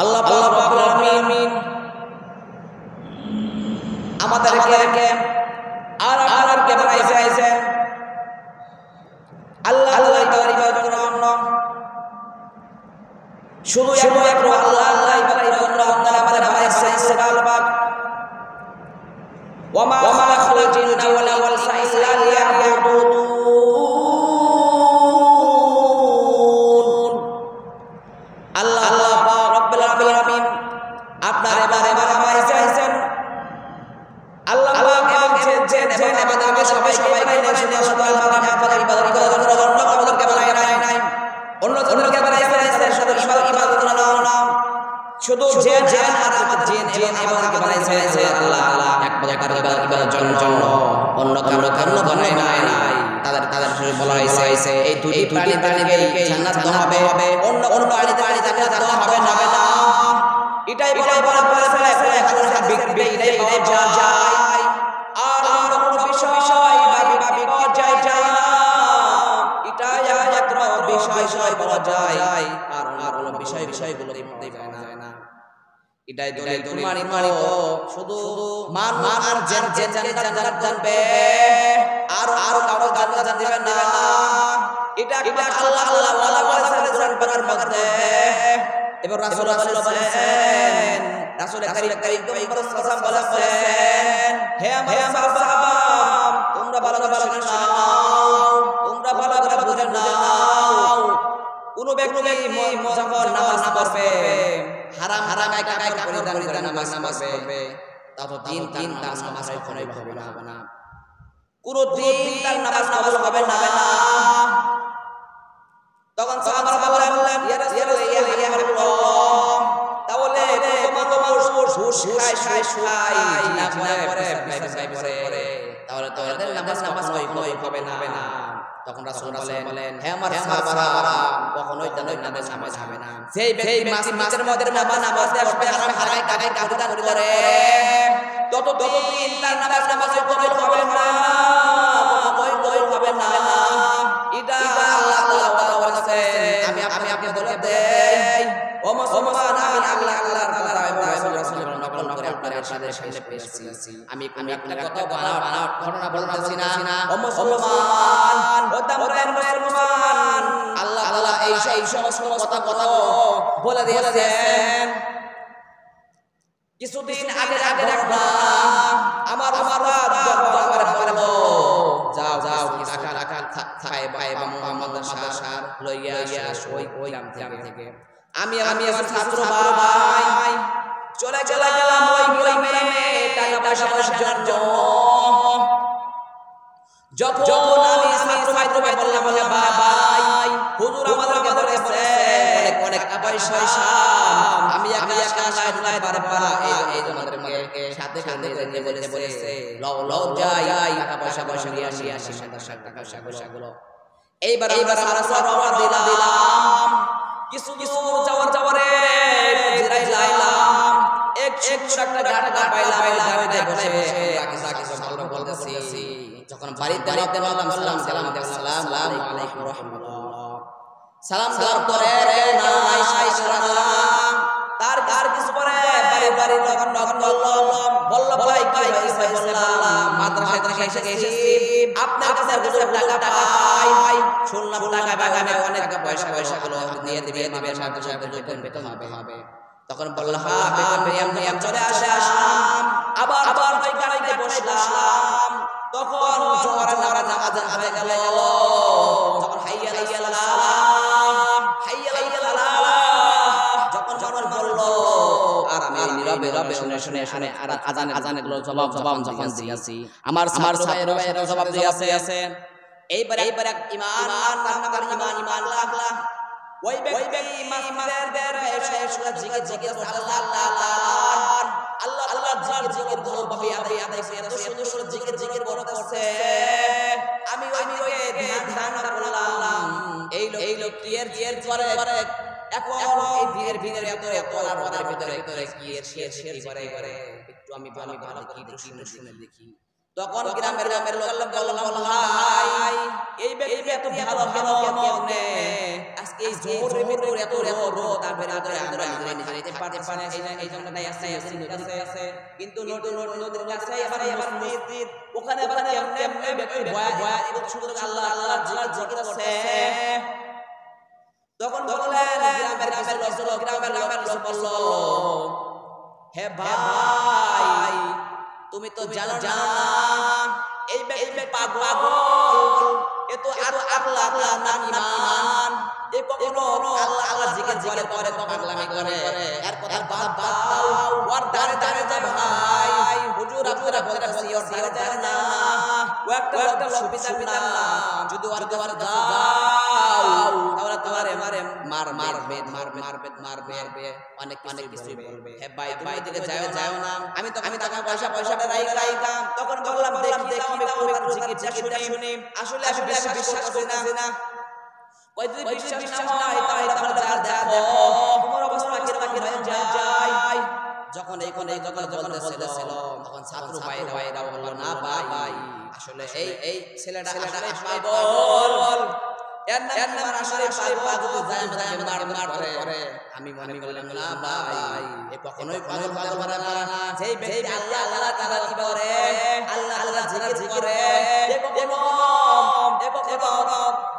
আল্লাহ পাক রব্বুল আলামিন আমাদেরকে আর আপনাদেরকে বানাইছেন আল্লাহ ইবাদতের জন্য। শুধু একমাত্র আল্লাহ ইবাদতের জন্য আপনারা আমাদের বানাইছেন। সুবহানাল্লাহ। ওয়ামা খালাকাতুল জিন্না ওয়াল ইনসা ইল্লা লিয়াবুদুন। আল্লাহ পাক রব্বুল আলামিন আপনার এবারে বানাইছেন। আল্লাহ পাক বলছেন যে আমাদেরকে সবাই বানাইছেন শুধু আল্লাহ আপনার ইবাদতের জন্য, আমাদেরকে বানায় নাই, অন্যদেরকে বানাইছেন শুধু ইবাদতের জন্য না। শুধু জিন আর জিন এবং আমাদেরকে বানাইছেন আল্লাহ একমাত্র ইবাদতের জন্য, অন্য কারো বানায় নাই। তাদের শুরু বলা হয়েছে এই দুটি প্রাণীকে জান্নাত দেওয়া হবে, অন্য প্রাণীতে জান্নাত দেওয়া হবে না। এটাই বলা হয়েছে এখন এটাই পাওয়া যায়, আর অন্য কোনো বিষয় ভাবি পাওয়া যায় না। এটাই একমাত্র বিষয় পাওয়া যায়, আর অন্য বিষয়গুলো পাওয়া যায় না। এটাই দলিল প্রমাণিত। শুধু মান আর জান্নাত জানবে, আর কারো জান্নাত দিবে না। এটা আল্লাহ ওয়াদা করেছেন কোরআনের মধ্যে। এবং রাসূল বলেছেন, রাসূল কারীম বলেছেন, হে আমার সাহাবা, তোমরা ভালো করে নাও, তোমরা ভালো করে বুঝে নাও। কোন ব্যক্তি যখন নামাজ পড়বে, হারাম কাজ পরিধান করে নামাজ পড়বে, তত দিন তার নামাজ কখনোই হবে না। কোন দিন তার নামাজ কবুল হবে না। তখন সাহাবারা বললেন, ইয়া রাসূলুল্লাহ, তাহলে তোমার ঘুষ খায় না করে তাহলে তো এদের নামাজ কখনোই হবে না। তখন রাসূল বলেন, হে আমার সাহাবারা, কখনোই তাদের নামাজ হবে না। যেই মাসের মধ্যে নামাজ পড়বে হারাম কাজ করে, ততদিন তার নামাজ কবুল হবে না, কখনোই হবে না। এটা আল্লাহ ওয়াদা করেছেন। আমি আপনাদের দেই ও মুসলমান, আমি আল্লাহর কথা এবং রাসূলের নকল করে আপনাদের সামনে পেশ করেছি। আমি আপনাকে কথা বানাওয়ার ঘটনা বলতেছি না। ও মুসলমান, ও তোমরা মুসলমান, আল্লাহ তাআলা এই সমস্ত কথা বলে দিয়েছেন। কিছুদিন আগে ঘটনা, আমার বলল, যাও টাকা খায় এবং মুহাম্মদ সাহার লইয়া ওই গ্রাম থেকে। আমি আমার ছাত্র ভাই চলে গেলাম ওই গ্রামে টাকা পয়সা আনার জন্য। যখন আমি ছাত্র ভাই বললাম, ভাই হুজুর আমাদেরকে বলেছে অনেক টাকা পয়সা, আমি একা নাই পারবা, এই তোমাদেরকে সাথে বলেছে লও যাই টাকা পয়সা নিয়ে আসি টাকা পয়সাগুলো। এইবার সারা রওনা দিলাম। কিছু যাওয়ারে জিরাইলাম, এক একটা গাড়ি পাইলাম, বসে গল্প বলতেছি। যখন বাড়িতে আসসালামু আলাইকুম রাহমাতুল্লাহ, সালাম পরে তার কিছু পরে বাড়ি বলল ভাই কি হইছে? বললাম মাদ্রাসায় এসেছি, আপনার কাছে টাকা পাই, শুনলাম টাকা বাগানে অনেক টাকা পয়সা গুলো দিয়ে দিবে, মাদ্রাসায় বেতন হবে। তখন বলল, হ্যাঁ বেতন চলে আসলাম। আবার ওই গাড়িতে বসলাম। তখন জোহরের নামাজ হয়ে গেল। তখন হাইয়া আলাইহিস সালাম যখন বলল, আর আমি নীরবে শুনে আর আজানের জবাব যখন দিয়েছি, আমার ভাইয়েরা জবাব দিয়েছে। এইবারে ঈমান লাগলা। ওই ব্যক্তি মাসের এসে জিকির আল্লাহ জিকির ভালোভাবে আদায় করে এত সুন্দর জিকির বড় করছে। আমি ওই ধ্যান করলাম। এই লোকটি এর পরে এখন এই দিনের ভিতরে এত আমাদের ভিতরে কি করে একটু আমি ভালো কি শুনে দেখি। তখন গ্রামের লোক বলল, ভাই এই ব্যক্তি এত ভালো কেমনে? আজকে এই জোরে এত রোদ, তারপরে আমরা পারতেছে না এই জন্যটাই আছে কিন্তু নদীর কাছে এবার মসজিদ ওখানে আবার এমনি ব্যক্তি বয়া এবং শুধু আল্লাহ জিকির করছে তখন বললেন গ্রামের লোক বলল হে ভাই তুমি তো জানো না এই ব্যক্তি পাগল এ তো আল্লাহ নাম ঈমান এ কখনো আল্লাহ জিকির করে তো পাগলামি করে এর কথা বাদ দাও ওর দাঁড়ে যাবে ভাই হুজুর আপনারা বলতেছি ওর দাঁড়ে যাবে না ও একটা সুবিধা না যদি ওর দাঁড়ে দাও তাহলে তোমারে মারবে অনেক কিছু বলবে হে ভাই দিকে যাও না আমি টাকা পয়সা রাইলাম তখন বললাম দেখি আমি জিকিরটা শুনি আসলে বিশ্বাস করি না ওই যদি বিশ্বাস না হয় তাহলে দেখো তোমার অবস্থা কিরকম হয়ে যায় যখন যখন বলতেছিল তখন ছাত্র ভাইরা বলল না ভাই আসলে এই ছেলেটা পাগল এর নাম আসলে পাগল যায় মার করে আমি মনে করলাম না ভাই এ কখনোই পাগল পারে না যেই ব্যক্তি আল্লাহ তাআলা কি করে আল্লাহ জিকির করে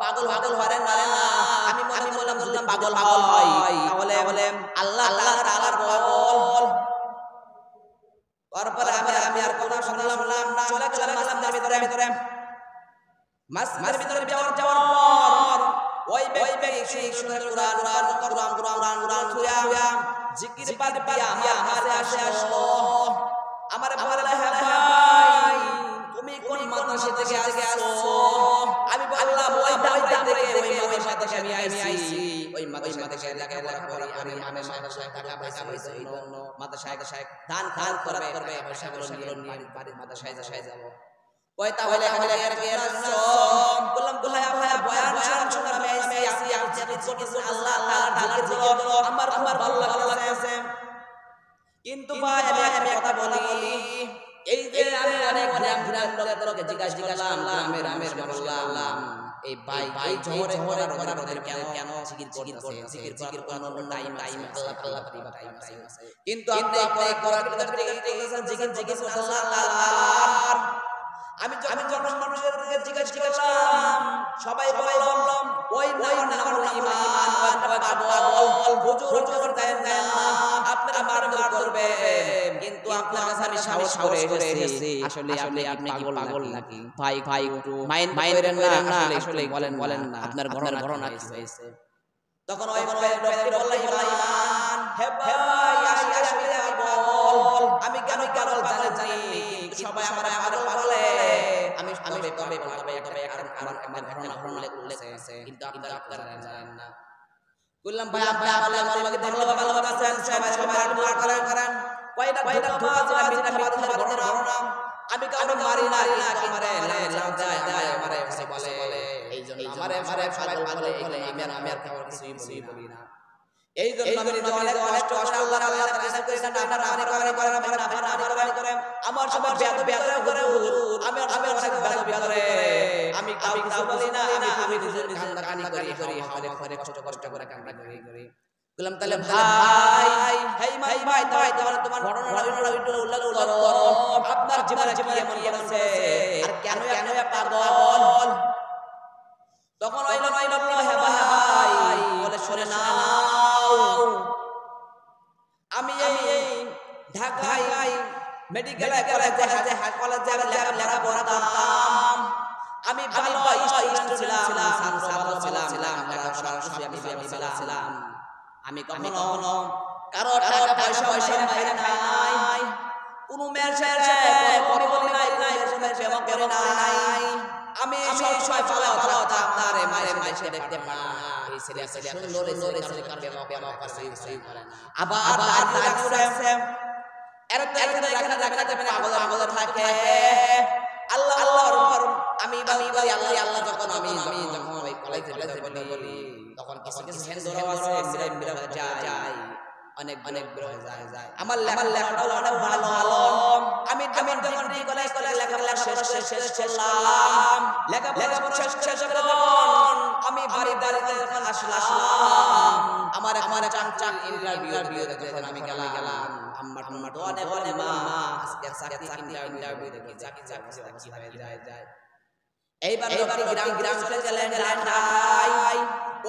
পাগল পারে না আমি বললাম পাগল হয় তাহলে আল্লাহ তাআলার পাগল তারপরে আমি আর কথা শুনলাম না চলে গেলাম ভিতরে মাসের ভিতরে যাওয়ার পর ওই ব্যক্তি শুনে কুরআন ছুঁয়া জিকির পাঠ দিয়া আমার কাছে আসলো আমার বললে হে ভাই তুমি কোন মাদ্রাসা থেকে আসছো আমি বললাম ওই দাওয়াই থেকে ওই মাদ্রাসা আমি আইছি ওই মাদ্রাসা থেকে লেখাপড়া করি আমি মাদ্রাসায় টাকা পয়সা এই জন্য মাদ্রাসায় দান করবে পয়সাগুলো নিয়ে বাড়ির মাদ্রাসায় যাব ওই তাহলে এর কি আসছো বললাম ভাই বয়ান শোনার আমি আইছি কিছু আল্লাহ তাআলা জিকির আমার খুব ভালো লাগছে কিন্তু ভাই আমি একটা কথা বলি এই যে আমি অনেক গ্রাম লোকদেরকে জিজ্ঞাসা করলাম গ্রামের বললাম এই ভাই ঝমরে ওদের কেন জিকির করতেছে জিকির করার টাইম আল্লাহ টাইম আছে কিন্তু আপনি করার জিকির আল্লাহ তাআলার আমি যখন মানুষের জিজ্ঞাসা করলাম সবাই বললাম ওই নাম ঈমান পাগল হুজুর দেন না আপনারা মার করবে কিন্তু আপনার কাছে আমি সাহস করে এসেছি আসলে আপনি কি পাগল নাকি ভাই একটু মাইন্ড করেন না আসলে বলেন না আপনার ঘটনা কি হয়েছে তখন ওই লোকটি বলল ঈমান হে ভাই আসলে পাগল আমি কেন জানি সবাই আমার বলে আমি তবে আমার ঘটনা উল্লেখ আছে কিন্তু আপনারা জানেন না বললাম ভাই আপনি আমার লগে ভালো আছেন সবাই দোয়া করেন কয়টা ঘটনা আমি কাউকে মারি না আমারে আমারে বলে এইজন্য আমারে সবাই বলে আমি আর কাউকে কিছুই বলি না এই জন্য আমি অনেক কষ্ট আল্লাহর কাছে করেছেন আপনারা নাফরমানি করেন আমার সবাই বেয়াদবি করে আমি অনেক বেয়াদবি করে আমি কিছু বলি না আমি নিজের কান্না করি ঘরে কষ্ট করে কান্না করি বললাম তাহলে ভাই ভাই তোমার ঘটনাটা একটু উল্লেখ করো আপনার জীবনে কেমন আছে আর কেন পাগল তখন ওই লোক হে ভাই বলে শুনে নাও আমি এই ঢাকায় মেডিকেল কলেজে লেখাপড়া করতাম আমি ভালো স্টুডেন্ট ছিলাম ছাত্র ছিলাম লেখাপড়া ছিলাম আমি কখনো কারো টাকা পয়সা বাইরে নাই কোনো মেয়ের সাথে কথা বলি নাই প্রেম করে নাই আমি সব সময় ভালো আপনার মায়ের দেখতে পারি না এই ছেলে সুন্দর প্রেম করে না আবার আছে এর রাখা যাবে না পাগল থাকে আল্লাহর আমি আল্লাহ যখন আমি যখন ওই কলেজে বলি তখন কিছু হিন্দুরা আছে মিরা যায় অনেক বিরহ যায় আমার লেখাটা অনেক ভালো আমি যখন কলেজ লেখাপড়া শেষ করলাম লেখাপড়া শেষ করে যখন আমি বাড়িতে যখন আসলাম আমার চাক ইন্টারভিউ দিতে যখন আমি গেলাম আম্মা দোয়ানে বলে মা আজকে চাকরি ইন্টারভিউ দেখি চাকরি কি হয়ে যায় এইবার গ্রাম চলে গেলেন ঢাকায়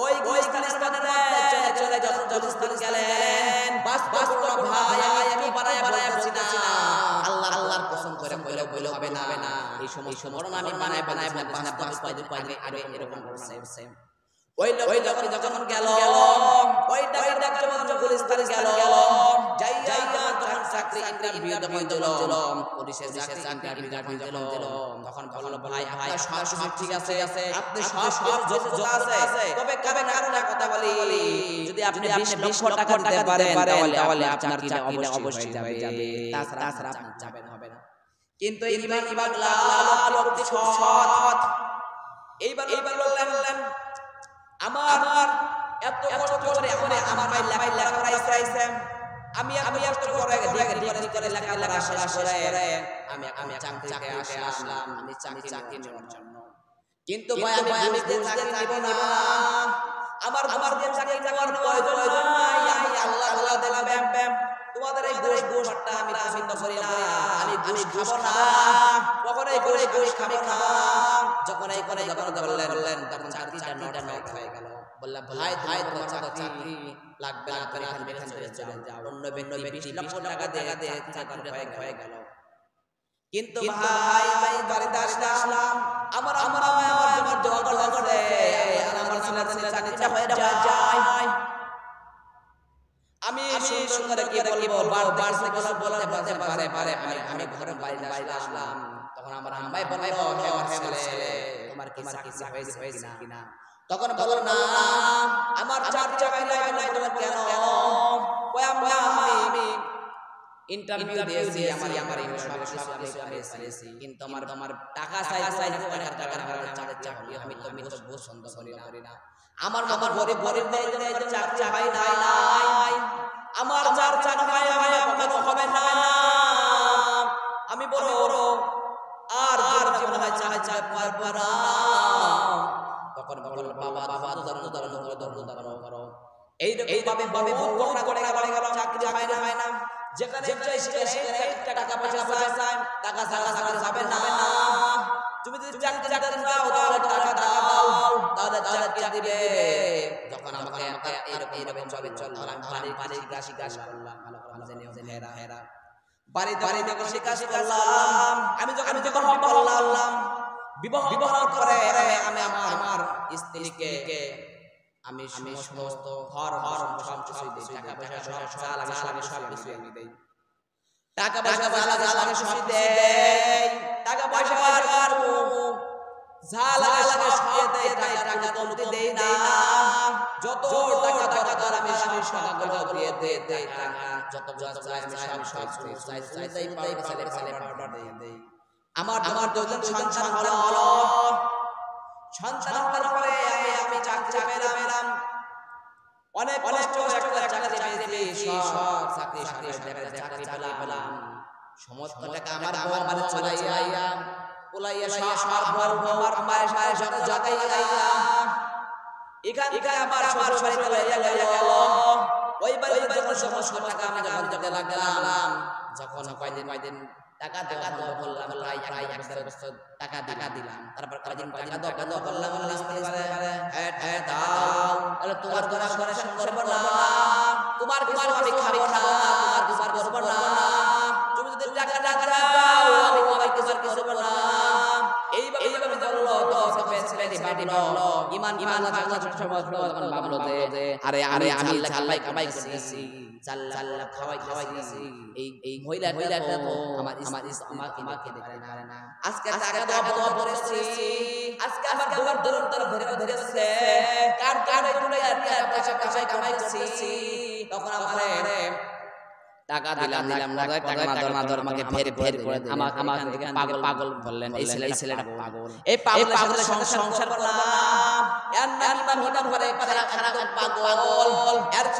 ওই গুলিস্তানের মধ্যে চলে যখন গুলিস্তান গেলেন বাস ভাই আমি বানায় বলছি না আল্লাহর কসম করে বলে হবে না এই সময় আমি বানায় বাস আগে এরকম করছে ওই যখন গেল ওই ডাক্তার মধ্যে গুলিস্তান গেল যাই তখন চাকরি ইন্টারভিউ দিল পুলিশের চাকরি ইন্টারভিউ দিল তখন বলল ভাই সব ঠিক আছে আপনি সব যোগ্যতা আছে তবে কারণে কথা বলি যদি আপনি 20 লক্ষ টাকা দিতে পারেন তাহলে আপনার চাকরিটা অবশ্যই যাবে তাছাড়া আপনি যাবেন হবে না কিন্তু ইমান লাল সৎ এইবার বললেন আমার এত কষ্ট করে আমার ভাই লেখা করাইছে আমি কষ্ট করে লেখা শেষ করে আমি চাকরিতে আসলাম আমি চাকরি নেওয়ার জন্য কিন্তু ভাই আমি চাকরি নিব না আমার যে চাকরি নেওয়ার প্রয়োজন নাই আমি আল্লাহ দিলাম তোমাদের এই ঘুষটা আমি পছন্দ করি না আমি ঘুষ খাবো না কখনোই ঘুষ খাবো না যখন বললেন তখন চাকরিটা নট হয়ে গেল বললাম ভাই তোমার চাকরি লাগবে না এখান থেকে চলে যাও অন্য ব্যক্তি 20 লক্ষ টাকা দিয়ে চাকরি হয়ে গেল কিন্তু ভাই বাড়িতে আসলাম আমার দোয়া করলে আমার ছেলে চাকরিটা হয়ে যায় আমি সুন্দর কি বলবো বারবার বলতে পারে আমি ঘরে বাইরে আসলাম তখন আমার আম্মাই বলে ছেলে তোমার কি হয়েছে কিনা তখন বলো না আমার চাকরি নাই তোমার কেন ওই আমি ইন্টারভিউ দিয়েছি আমার সব কিছু কিন্তু আমার টাকা চাই টাকা আমি তো পছন্দ করি না আমার গরিব চাকরি হয় নাই আমার চাকরি হয় হবে না আমি বড় আর জীবন হয় চাই পারবো না তখন বলল বাবা ধরো এইরকম ভাবে ঘটনা করে গেল চাকরি হয় না যেখানে টাকা পয়সা চাই টাকা যাবে না তুমি যদি চাকরি দাও তাহলে টাকা দাও তাহলে চাকরি দিবে যখন আমাকে এরকম চললাম বাড়ি গাছি করলাম ভালো জেনে হেরা বাড়িতে গাছি করলাম আমি যখন বললাম বিবাহ করে আমি আমার স্ত্রীকে আমি সমস্ত ঘর সব কিছু দেই টাকা পয়সা সব কিছু আমি দেই টাকা পয়সা সব দেই টাকা পয়সা আর সব দেই টাকা কমতে দেই না যত টাকা আমি সব দিয়ে দেই টাকা যত চাই আমি সব চাই পাই পাউডার দেই আমার দুজন সন্তান হলো সন্তান হওয়ার পরে আমি চাকরি পেলাম অনেক কষ্ট একটা চাকরি পেয়েছি সব চাকরি পেলাম সমস্ত টাকা আমার বাবা চলাইয়া সব আমার মায়ের সাথে জগাইয়া এখানে আবার শ্বশুর বাড়ি গেল ওই বাড়িতে যখন সমস্ত টাকা আমি যখন দিতে লাগলাম যখন কয়দিন টাকা বললাম প্রায় 1 বছর টাকা দিলাম তারপর কয়দিন টাকা দাও বললাম হ্যাঁ দাও তাহলে তোমার ঘরে করব না তোমার কিছু আমি খাবো না তোমার কিছু করব না তুমি যদি টাকা দাও আমি তোমার কিছু করব না এইভাবে বললো তো সবে ভাবলো ইমান যখন ভাবলো যে আরে আমি আল্লাহ কামাই করতেছি জাল্লা খাওয়াই দিয়েছি এই মহিলাটা তো আমার আমাকে দেখে না আজকে টাকা দাও বলেছি আজকে আমার দুয়ার ধরে ধরেছে কার পয়সা কামাই করছি তখন আমারে টাকা দিলাম টাকা ধর আমাকে ফের করে আমাকে পাগল বললেন এই ছেলেটা পাগল এই পাগলের সাথে সংসার করলাম এর নাম হঠাৎ করে খারাপ পাগল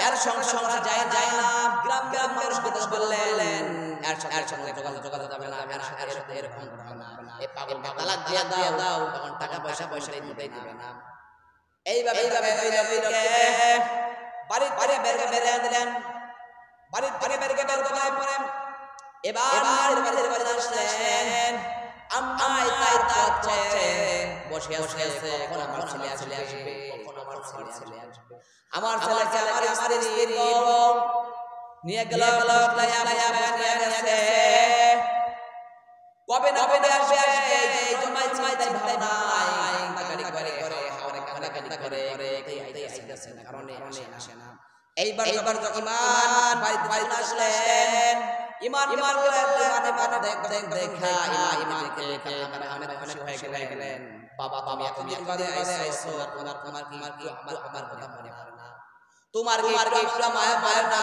এর সংসার যায় না গ্রাম মানুষ বললেন এর সঙ্গে যোগাযোগ যাবে না এর সাথে এরকম হবে না এই পাগলকে তালাক দিয়ে দাও তখন টাকা পয়সা দিবে না এইভাবে বাড়ি বের দিলেন, বাড়ি থেকে বের করার পরে এবার বাড়িতে আসলেন। আম্মাই তাই হচ্ছে বসে আছে, কখন আমার ছেলে আসবে, কখন আমার ছেলে আসবে। আমার ছেলেকে আমার স্ত্রী নিয়ে গেল, কবে না কবে আসবে, এই জমাই তাই ভালো নাই, গাড়ি করে হাওয়ারে কান্না করে আইতাছে না, কারণে আসে না। এইবার যখন ইমান বাড়িতে আসলেন, ইমান দেখা ইমানকে অনেক হয়ে গেলেন। বাবা তুমি এতদিন বাদে আইছো, তোমার কি আমার কথা মনে পড়ে না? তোমার কি একটু মায়া না?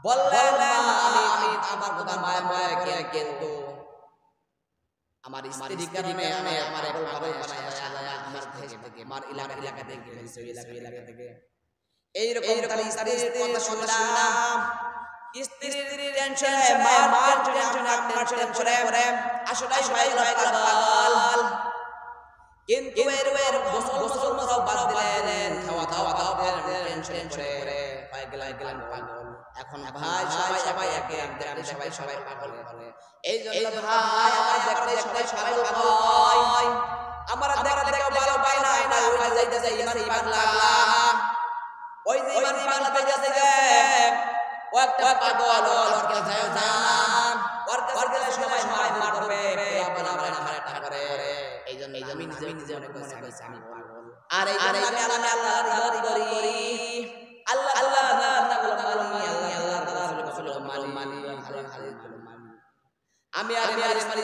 বললেন আমি আমার কথা মায়া কিন্তু আমার স্ত্রীর কারণে আমি আমার পাগল বানায়া আমার দেশ থেকে আমার এলাকা থেকে এইরকম স্ত্রীর কথা শুনলাম। স্ত্রীর টেনশনে মার টেনশনে আপনার পরে আসলে সবাই পাগল, কিন্তু এর গোসল বাদ দিলেন, খাওয়া দাওয়া টেনশনে পরে গেলেন পাগল। এখন ভাই সবাই সবাই পাগল বলে। এই জন্য ভাই আমার দেখলে সবাই পাগল হয়, আমার দেখলে ভালো পায় না, ওই যাইতেছে ইমান পাগলা, ওই যে ইমান পাগলা যাইতেছে ও একটা পাগল, ওর কাছে যান, ওর কাছে সবাই মারবে, পোলা করে। এই জন্য আমি নিজে মনে করছি আমি পাগল। আর এই আমি আল্লাহর করি, আল্লাহ মানি। আমি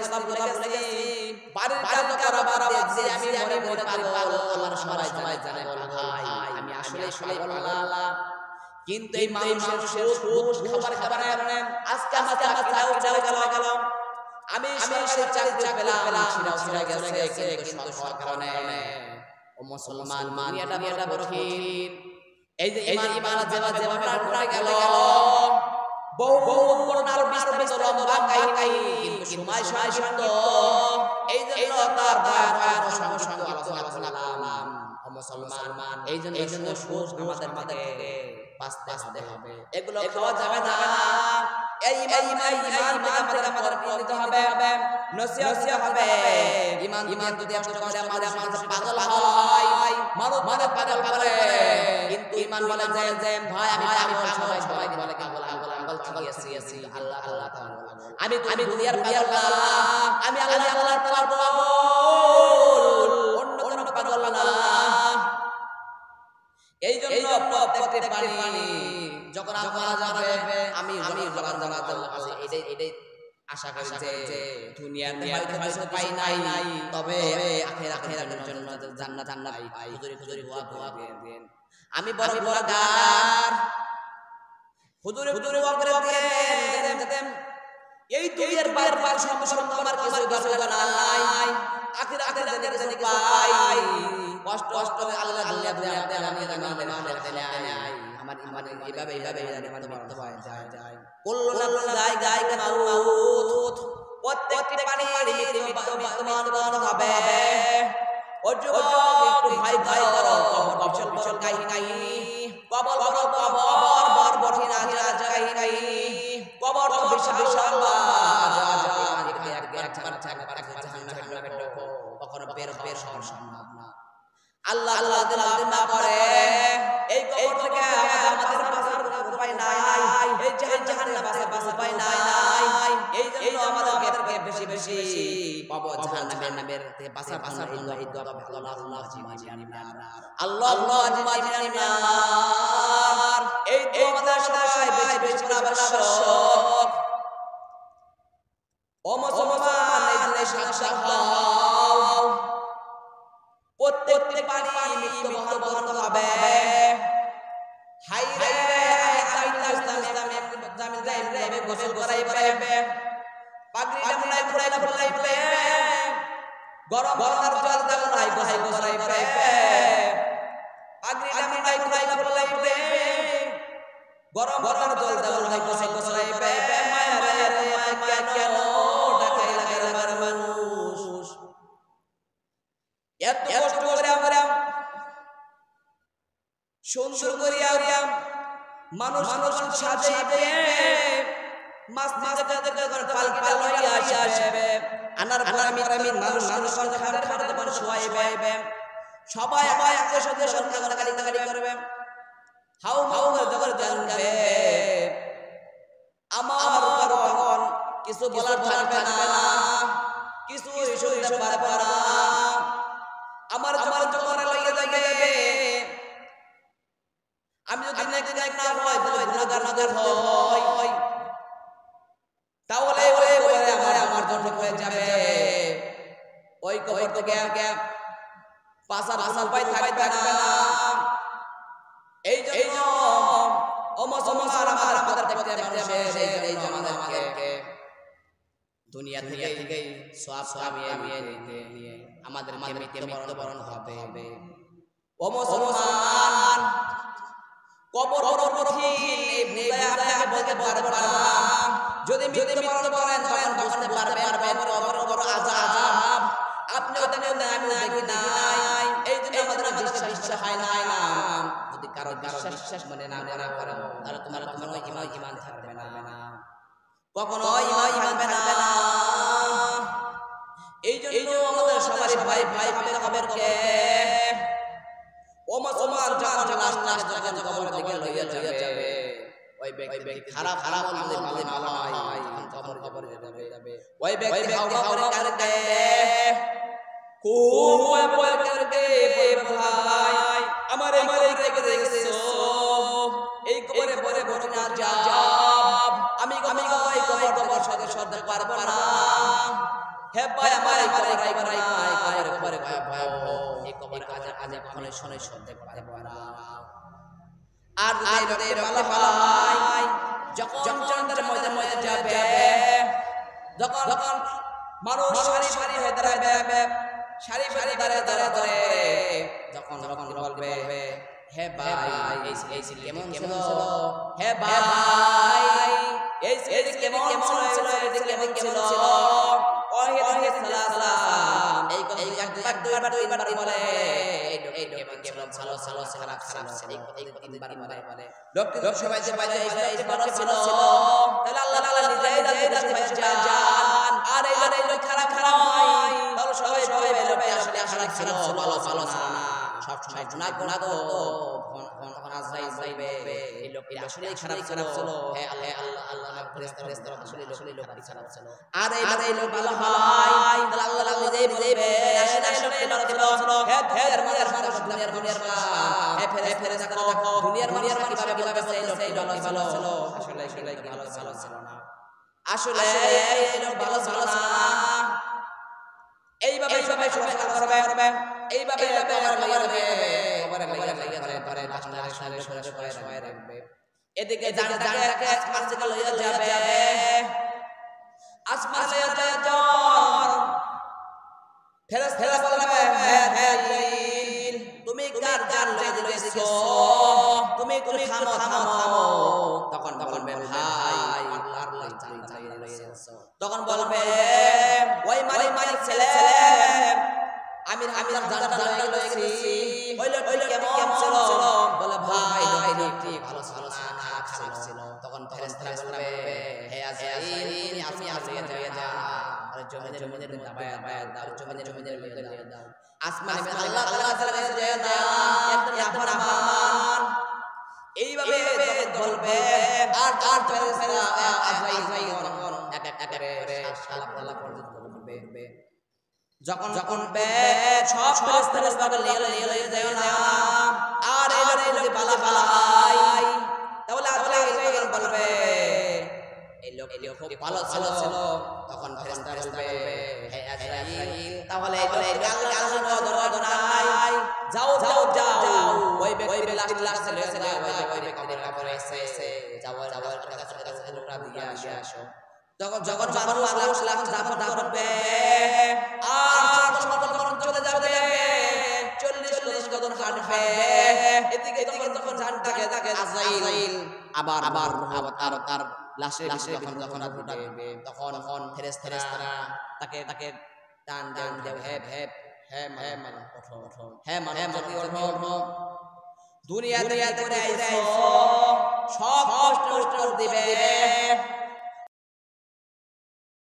ইসলাম কথা বলে গেছি, বাড়ির কাজ করা বাদ দিয়ে আমি মনে পাগল, আমার সবাই জানে ভাই আমি আসলে পাগল না। কিন্তু এই মানুষের সুদ খাবার কারণে আজকে আমার গেল, আমি সেই চাকরি পেলাম, ছিড়া গেছে কিন্তু সবার কারণে। ও মুসলমান দুনিয়াটা বড় কঠিন। এই যে ইমান যেভাবে গেল, বহু করোনার বিস্তারিত লম্বা কাহিনী, কিন্তু সময় সীমিত। এই জন্য তার ভয়াবহ সংক্ষিপ্ত আলোচনা করলাম। ও মুসলমান এই জন্য সুদ আমাদের থেকে বাঁচতে হবে, এগুলো খাওয়া যাবে না। এই ইমান থেকে আমাদের নিতে হবে, নসিহত হবে। ইমান যদি নষ্ট করে আমাদের পাগল হয়, মানুষ পাগল করে, কিন্তু ইমান বলে যে ভাই আমি পাগল, সবাই বলে পাগল ঠিক আছে, আল্লাহ তাআলা আমি দুনিয়ার পাগল না, আমি আল্লাহ তাআলার পাগল, অন্য কোনো পাগল না। এই জন্য প্রত্যেকটি পানি যখন মারা যাবে আমি এটাই আশা করি যে দুনিয়াতে হয়তো পাই নাই, তবে আখিরাতের জন্য জান্নাত পাই। হুজুরি দোয়া করবেন, আমি বড় গুনাহগার, হুজুরি দোয়া করে দেন। এই দুনিয়ার পার সম্পর্কে আমার কিছু দরকার নাই, আখিরাতের জন্য পাই। কষ্ট আল্লাহ আমার ইমান এইভাবে আমার মৃত্যু হয় যায়। কুল্লু নাফসিন যায়গাতুল মাউত, প্রত্যেকটি প্রাণীর মৃত্যু হবে। ও যুবক একটু ভয় করো, বিশাল কাহিনী, কবর কঠিন কাহিনী, কবর তো বিশাল জাহান্নামে ঢোকো, কখনো বের হওয়ার সম্ভব না। আল্লাহ না করে এই কবর থেকে আমাদের বাঁচার উপায় নাই, এই জাহান্নাম বাঁচার উপায় নাই। এই জন্য আমাদেরকে বেশি পাবো জাহান্নামের থেকে বাঁচার এই দোয়া আল্লাহ আজিমানি নার, এই দোয়া আমাদের সবাই বেশি আবশ্যক। ও মুসলমান এই জিনিস সাবধান হও, প্রত্যেকটি পানি মৃত্যু বহন হবে। হাই রে ইসলামে জামিল গোসল করাইবে, পাগড়িটা মুড়াই ফুলাইবে, গরম জল দেওয়াই গোসল করাইবে, পাগড়িটা মুড়াই ফুলাইবে, গরম জল দেওয়াই গোসল করাইবে। মায়া কেন ঢাকাই লাগার মানুষ এত কষ্ট করে আমরা মানুষ সাজাইবে মাস্তিতে করে পালকি লইয়া আসবে আনার পরে মানুষ খাড়ে করে শোয়াইবে সবাই একসাথে সরকার গালি করবে হাউ মাউ করে জানবে আমার তখন কিছু বলার থাকবে না কিছু শুনতে পারবে না আমার যখন লইয়া যাবে আমি যদি নেক না হয় গুনাহগার হয় তাহলে আমার জন্য হয়ে যাবে ওই কবর থেকে পাসার উপায় থাকবে না এই জন্য ও মুসলমান আমাদের দেখতে এই আমাদেরকে দুনিয়া থেকে সওয়াব কামিয়ে নিয়ে আমাদের মৃত্যুবরণ হবে ও মুসলমান কবর কঠিন এই বুঝায় আপনাকে বলতে পারবো না যদি মৃত্যুবরণ করেন তখন বুঝতে পারবেন কবর আযাব আপনি ওটাকে আমি দেখি নাই এই জন্য আমাদের বিশ্বাস হয় না যদি কারো বিশ্বাস মনে না করেন তাহলে তোমার ঈমান থাকবে না কখনো ঈমান থাকবে না এই জন্য আমাদের সবাই ভাই খবর কে ও মুসলমান যখন লাশ যখন কবর দিকে লইয়া যাবে ওই ব্যক্তি খারাপ বলতে ভালো হয় তখন কবরে যাবে ওই ব্যক্তি হাওয়া করে কাঁদে খুব ভয় করে ভাই আমার এই রেখে দেখছো এই কবরে পরে ঘটনা যাব আমি এই কবর সদর পারবো না হে ভাই আমার এই কবরে ভয় এই কবরে আজ কখনো শুনে শুনতে পারবো না আর এই ভালো হয় যখন চন্দ্রের মধ্যে যাবে যখন মানুষ সারি হয়ে দাঁড়াবে সারি দাঁড়াবে যখন বলবে হে ভাই এই কেমন ছিল হে ভাই এই কেমন ছিল ওহে সালাম এই একবার দুইবার বলে এই কেমন ভালো খারাপ ছিল এই তিনবার বলে লোক সবাই যে বাইরে এই ভালো ছিল তাহলে আল্লাহ নিজেই জান আর এই লোক খারাপ হয় তাহলে সবাই বলবে আসলে খারাপ ছিল ভালো ছিল না সব সময় গুনাহ তো কোন আজরাইল বলবে এই লোক আসলে খারাপ ছিল হে আল্লাহ না ফেরেশতা আসলে লোক খারাপ ছিল আর এই লোক ভালো হয় তাহলে আল্লাহ নিজেই বলবে আসলে লোক ছিল হে দুনিয়ার মানুষ হে ফেরেশতা দুনিয়ার মানুষ কিভাবে বলছে এই লোক ভালো ছিল আসলে ভালো ছিল না আসলে এই লোক ভালো ছিল না এইভাবে সবাই করবে এইভাবে কবরে লাগবে রাখবে এদিকে জানটাকে আসমান থেকে লইয়া যাবে আসমান লইয়া যায় ফেরেশতা বলবে হে জিল তুমি কার লইয়া দিছো তুমি থামো তখন বলবে ভাই আল্লাহর জান লইয়াছো তখন বলবে ওই মালিক ছেলে আমি জানটা লইছি ওই লোক কেমন ছিল বলে ভাই ঠিক ভালো ছিল তখন ফেরেশতা বলবে হে আজরাইল আপনি লইয়া যান আর জমিনের দাবায় দাও জমিনের লইয়া দাও আসমানে আল্লাহ তাআলা লইয়া দাও একদম আফরমান এইভাবে বলবে আর ফেরেশতা আজরাইল এক করে আল্লাহ পর্যন্ত বলবে যখন সব ফেরেশতাকে লিয়ে যায় না আর এই লোক বালা হয় তাহলে আজরাইল বলবে এই লোক খুব ভালো ছিল তখন ফেরেশতা বলবে হে আজরাইল তাহলে আল্লাহর নাই যাও ওই ব্যক্তি লাশ লয়ে যায় ওই ব্যক্তির কবরে এসে যাও কাছে লোকরা দিয়ে আসো যখন মানুষ লাশ দাফন আর চলে যাবে 40 কদম হাঁটবে এদিকে তখন জানটাকে আজরাইল আবার তার লাশে যখন উঠাবে তখন ফেরেশতারা তাকে টান দেবে হে মানে ওঠো দুনিয়াতে করে আইছো সব কষ্ট উত্তর দিবে